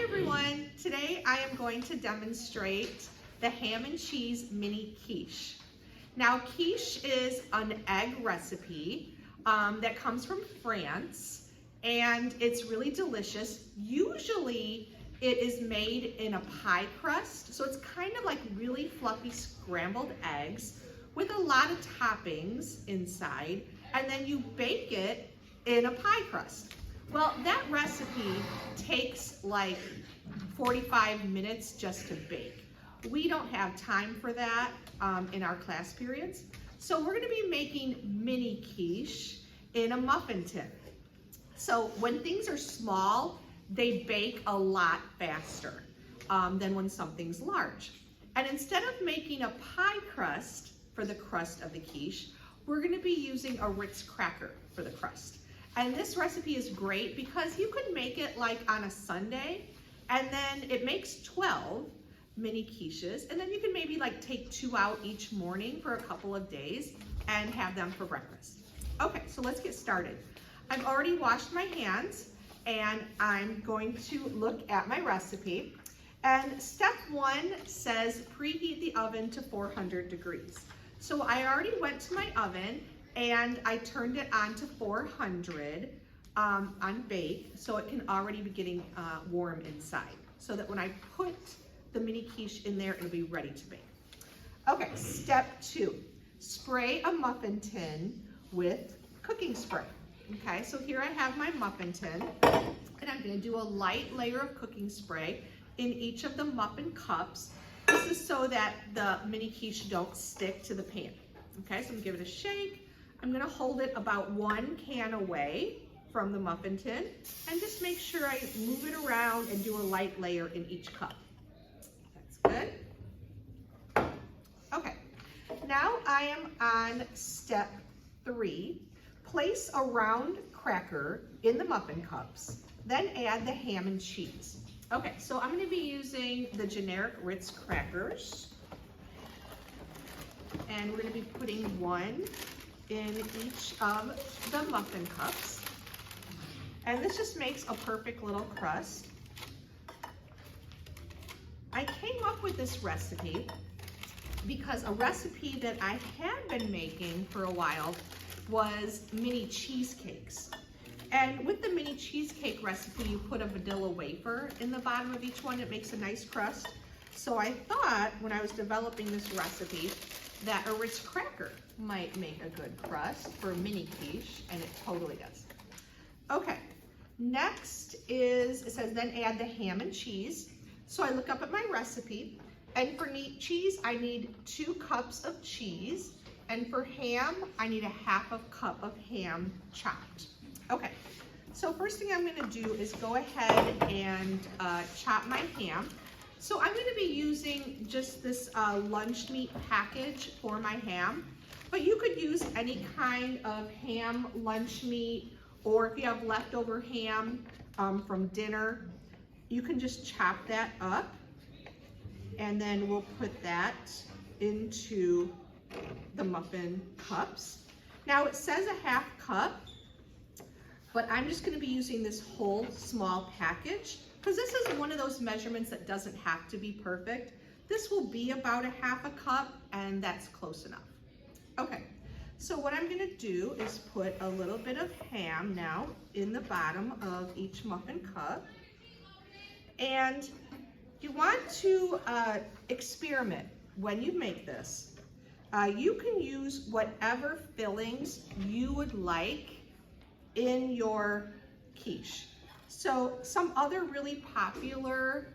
everyone. Today I am going to demonstrate the ham and cheese mini quiche. Now quiche is an egg recipe that comes from France, and it's really delicious. Usually it is made in a pie crust, so it's kind of like really fluffy scrambled eggs with a lot of toppings inside, and then you bake it in a pie crust. Well, that recipe takes like 45 minutes just to bake. We don't have time for that in our class periods. So we're gonna be making mini quiche in a muffin tin. So when things are small, they bake a lot faster than when something's large. And instead of making a pie crust for the crust of the quiche, we're gonna be using a Ritz cracker for the crust. And this recipe is great because you could make it like on a Sunday, and then it makes 12 mini quiches, and then you can maybe like take 2 out each morning for a couple of days and have them for breakfast. Okay, so let's get started. I've already washed my hands, and I'm going to look at my recipe. And step 1 says preheat the oven to 400 degrees. So I already went to my oven and I turned it on to 400 on bake, so it can already be getting warm inside, so that when I put the mini quiche in there, it'll be ready to bake. Okay, step 2, spray a muffin tin with cooking spray. Okay, so here I have my muffin tin, and I'm gonna do a light layer of cooking spray in each of the muffin cups. This is so that the mini quiche don't stick to the pan. Okay, so I'm gonna give it a shake. I'm gonna hold it about 1 can away from the muffin tin, and just make sure I move it around and do a light layer in each cup. That's good. Okay, now I am on step 3. Place a round cracker in the muffin cups, then add the ham and cheese. Okay, so I'm gonna be using the generic Ritz crackers, and we're gonna be putting 1 in each of the muffin cups. And this just makes a perfect little crust. I came up with this recipe because a recipe that I had been making for a while was mini cheesecakes. And with the mini cheesecake recipe, you put a vanilla wafer in the bottom of each one. It makes a nice crust. So I thought when I was developing this recipe that a Ritz cracker might make a good crust for a mini quiche, and it totally does. Okay, next is, it says then add the ham and cheese. So I look up at my recipe, and for cheese, I need 2 cups of cheese, and for ham, I need a 1/2 cup of ham chopped. Okay, so first thing I'm gonna do is go ahead and chop my ham. So I'm gonna be using just this lunch meat package for my ham, but you could use any kind of ham lunch meat, or if you have leftover ham from dinner, you can just chop that up, and then we'll put that into the muffin cups. Now it says a 1/2 cup, but I'm just gonna be using this whole small package because this is one of those measurements that doesn't have to be perfect. This will be about a 1/2 cup, and that's close enough. Okay, so what I'm gonna do is put a little bit of ham now in the bottom of each muffin cup. And you want to experiment when you make this. You can use whatever fillings you would like in your quiche. So some other really popular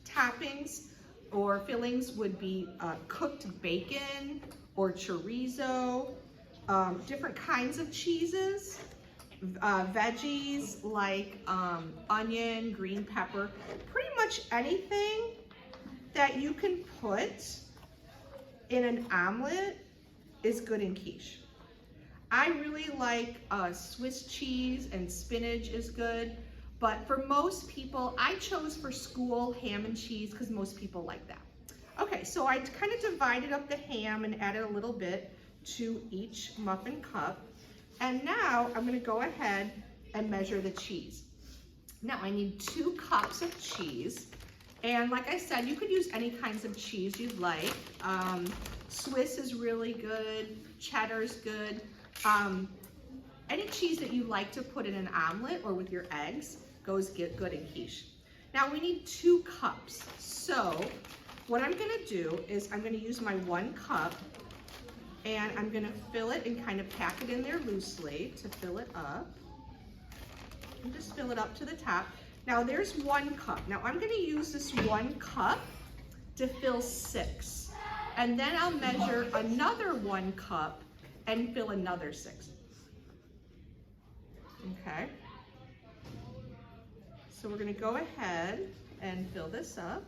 toppings or fillings would be cooked bacon or chorizo, different kinds of cheeses, veggies like onion, green pepper, pretty much anything that you can put in an omelet is good in quiche. I really like Swiss cheese, and spinach is good, but for most people, I chose for school ham and cheese because most people like that. Okay, so I kind of divided up the ham and added a little bit to each muffin cup. And now I'm gonna go ahead and measure the cheese. Now I need 2 cups of cheese. And like I said, you could use any kinds of cheese you'd like. Swiss is really good, cheddar's good. Any cheese that you like to put in an omelet or with your eggs goes good in quiche. Now we need 2 cups. So what I'm gonna do is I'm gonna use my 1 cup and I'm gonna fill it and kind of pack it in there loosely to fill it up. And just fill it up to the top. Now there's 1 cup. Now I'm gonna use this 1 cup to fill 6. And then I'll measure another 1 cup and fill another 6. Okay. So we're gonna go ahead and fill this up.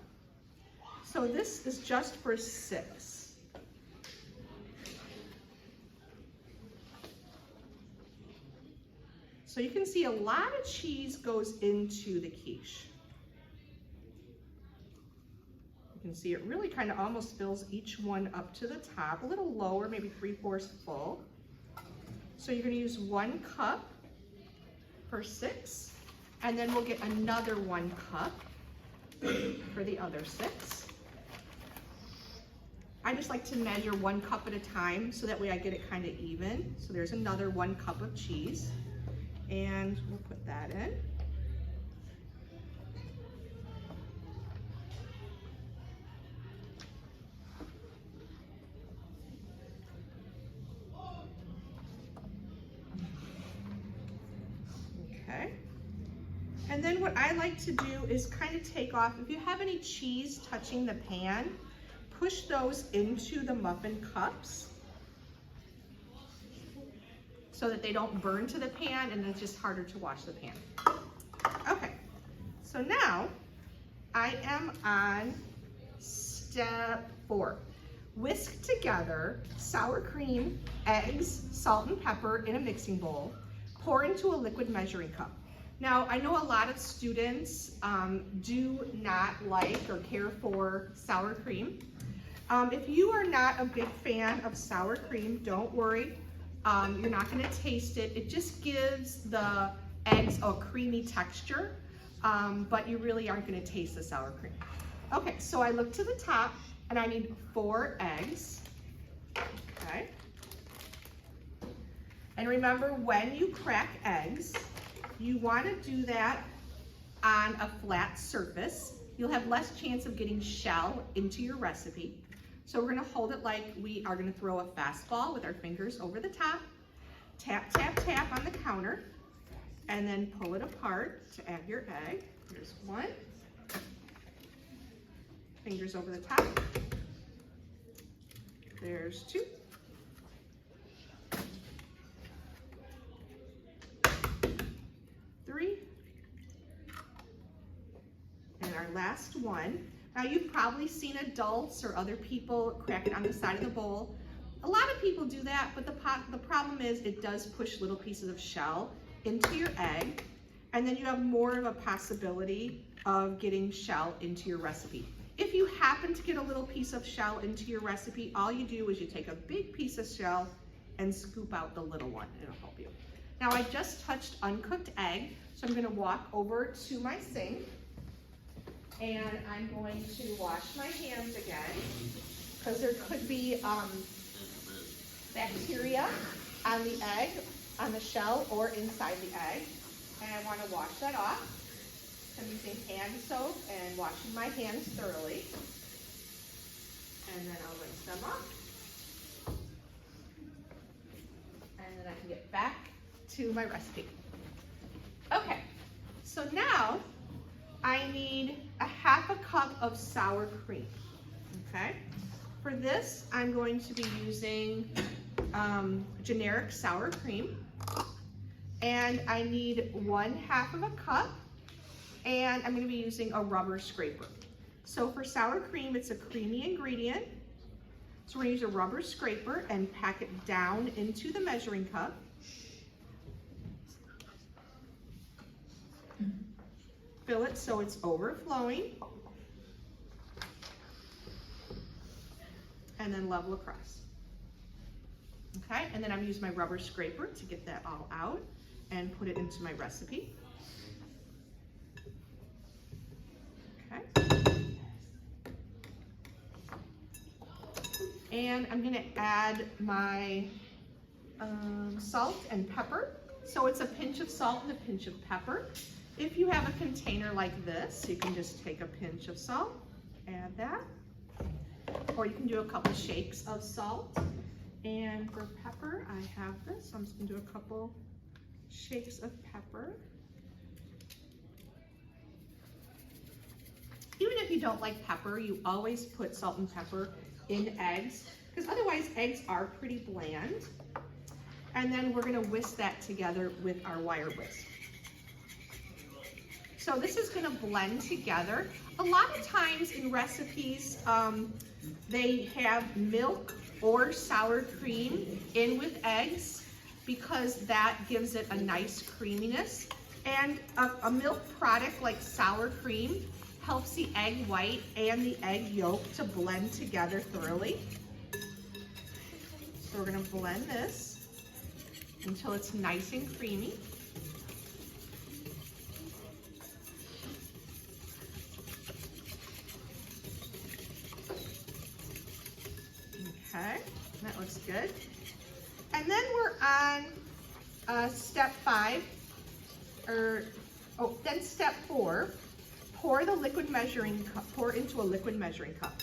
So this is just for 6. So you can see a lot of cheese goes into the quiche. You can see it really kind of almost fills each one up to the top, a little lower, maybe 3/4 full. So you're gonna use 1 cup for 6, and then we'll get another 1 cup for the other 6. I just like to measure 1 cup at a time so that way I get it kind of even. So there's another 1 cup of cheese. And we'll put that in. Okay. And then what I like to do is kind of take off, if you have any cheese touching the pan, push those into the muffin cups, so that they don't burn to the pan and it's just harder to wash the pan. Okay, so now I am on step 4. Whisk together sour cream, eggs, salt and pepper in a mixing bowl. Pour into a liquid measuring cup. Now I know a lot of students do not like or care for sour cream. If you are not a big fan of sour cream, don't worry. You're not going to taste it. It just gives the eggs a creamy texture, but you really aren't going to taste the sour cream. Okay, so I look to the top and I need 4 eggs. Okay. And remember, when you crack eggs, you want to do that on a flat surface. You'll have less chance of getting shell into your recipe. So we're gonna hold it like we are gonna throw a fastball with our fingers over the top. Tap, tap, tap on the counter, and then pull it apart to add your egg. Here's 1. Fingers over the top. There's 2. 3. And our last one. Now you've probably seen adults or other people crack it on the side of the bowl. A lot of people do that, but the problem is it does push little pieces of shell into your egg, and then you have more of a possibility of getting shell into your recipe. If you happen to get a little piece of shell into your recipe, all you do is you take a big piece of shell and scoop out the little one. It'll help you. Now I just touched uncooked egg, so I'm gonna walk over to my sink. And I'm going to wash my hands again because there could be bacteria on the egg, on the shell, or inside the egg. And I want to wash that off. I'm using hand soap and washing my hands thoroughly. And then I'll rinse them off. And then I can get back to my recipe. Okay, so now I need a 1/2 cup of sour cream, okay? For this, I'm going to be using generic sour cream, and I need 1/2 cup, and I'm gonna be using a rubber scraper. So for sour cream, it's a creamy ingredient, so we're gonna use a rubber scraper and pack it down into the measuring cup. Fill it so it's overflowing, and then level across. Okay, and then I'm using my rubber scraper to get that all out and put it into my recipe. And I'm gonna add my salt and pepper. So it's a pinch of salt and a pinch of pepper. If you have a container like this, you can just take a pinch of salt, add that. Or you can do a couple shakes of salt. And for pepper, I have this. So I'm just gonna do a couple shakes of pepper. Even if you don't like pepper, you always put salt and pepper in eggs, because otherwise eggs are pretty bland. And then we're gonna whisk that together with our wire whisk. So this is gonna blend together. A lot of times in recipes, they have milk or sour cream in with eggs because that gives it a nice creaminess. And a milk product like sour cream helps the egg white and the egg yolk to blend together thoroughly. So we're gonna blend this until it's nice and creamy. Okay, that looks good. And then we're on step 5, then step 4. Pour the liquid measuring cup, pour into a liquid measuring cup.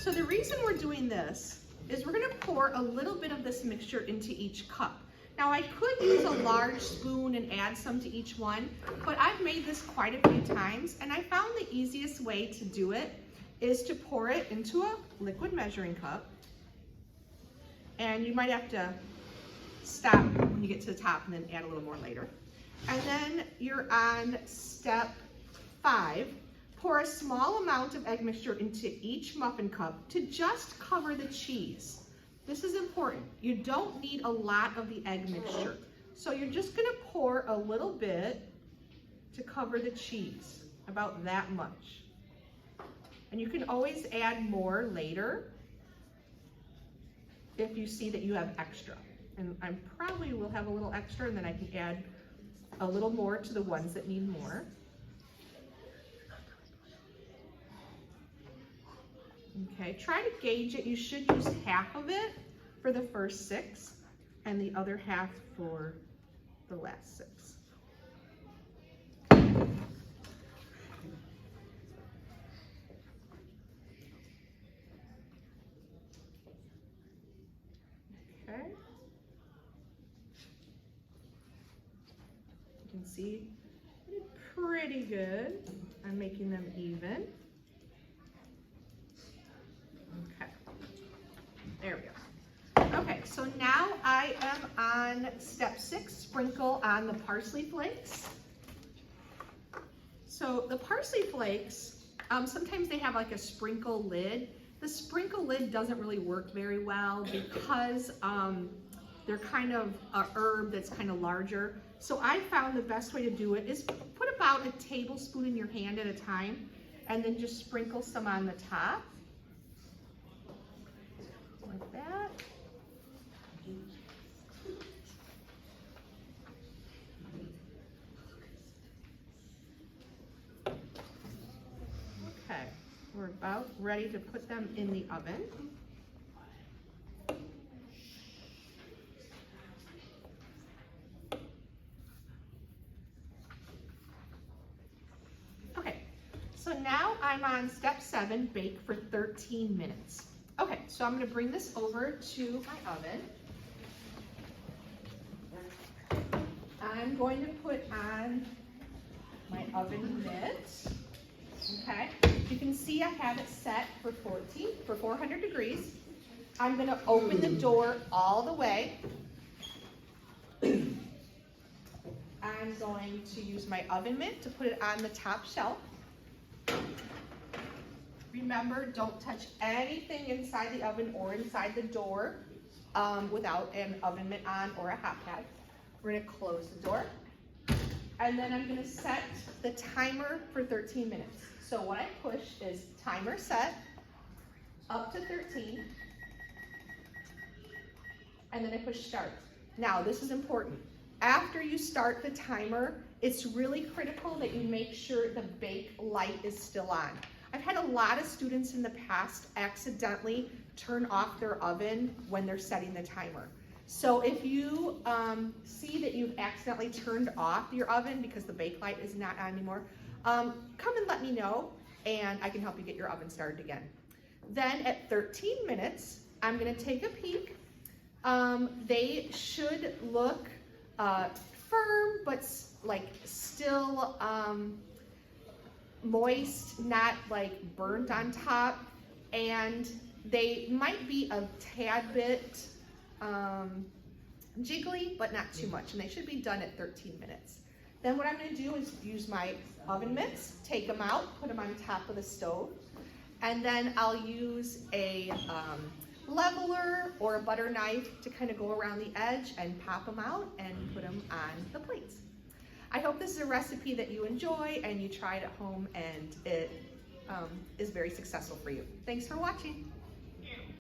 So the reason we're doing this is we're gonna pour a little bit of this mixture into each cup. Now I could use a large spoon and add some to each one, but I've made this quite a few times and I found the easiest way to do it is to pour it into a liquid measuring cup. And you might have to stop when you get to the top and then add a little more later. And then you're on step 5, pour a small amount of egg mixture into each muffin cup to just cover the cheese. This is important. You don't need a lot of the egg mixture. So you're just gonna pour a little bit to cover the cheese, about that much. And you can always add more later if you see that you have extra. And I probably will have a little extra and then I can add a little more to the ones that need more. Okay, try to gauge it. You should use half of it for the first 6 and the other half for the last 6. Okay. You can see I did pretty good. I'm making them even. Okay, there we go. Okay, so now I am on step 6, sprinkle on the parsley flakes. So the parsley flakes, sometimes they have like a sprinkle lid. The sprinkle lid doesn't really work very well because they're kind of a herb that's kind of larger. So I found the best way to do it is put about a tablespoon in your hand at a time and then just sprinkle some on the top. Like that. Okay, we're about ready to put them in the oven. Okay, so now I'm on step 7, bake for 13 minutes. Okay, so I'm going to bring this over to my oven. I'm going to put on my oven mitt. Okay, you can see I have it set for 400 degrees. I'm going to open the door all the way. I'm going to use my oven mitt to put it on the top shelf. Remember, don't touch anything inside the oven or inside the door without an oven mitt on or a hot pad. We're gonna close the door. And then I'm gonna set the timer for 13 minutes. So what I push is timer set up to 13. And then I push start. Now, this is important. After you start the timer, it's really critical that you make sure the bake light is still on. I've had a lot of students in the past accidentally turn off their oven when they're setting the timer. So if you see that you've accidentally turned off your oven because the bake light is not on anymore, come and let me know and I can help you get your oven started again. Then at 13 minutes, I'm gonna take a peek. They should look firm, but like still moist, not like burnt on top. And they might be a tad bit jiggly, but not too much. And they should be done at 13 minutes. Then what I'm gonna do is use my oven mitts, take them out, put them on top of the stove. And then I'll use a leveler or a butter knife to kind of go around the edge and pop them out and put them on the plates. I hope this is a recipe that you enjoy and you try it at home and it is very successful for you. Thanks for watching.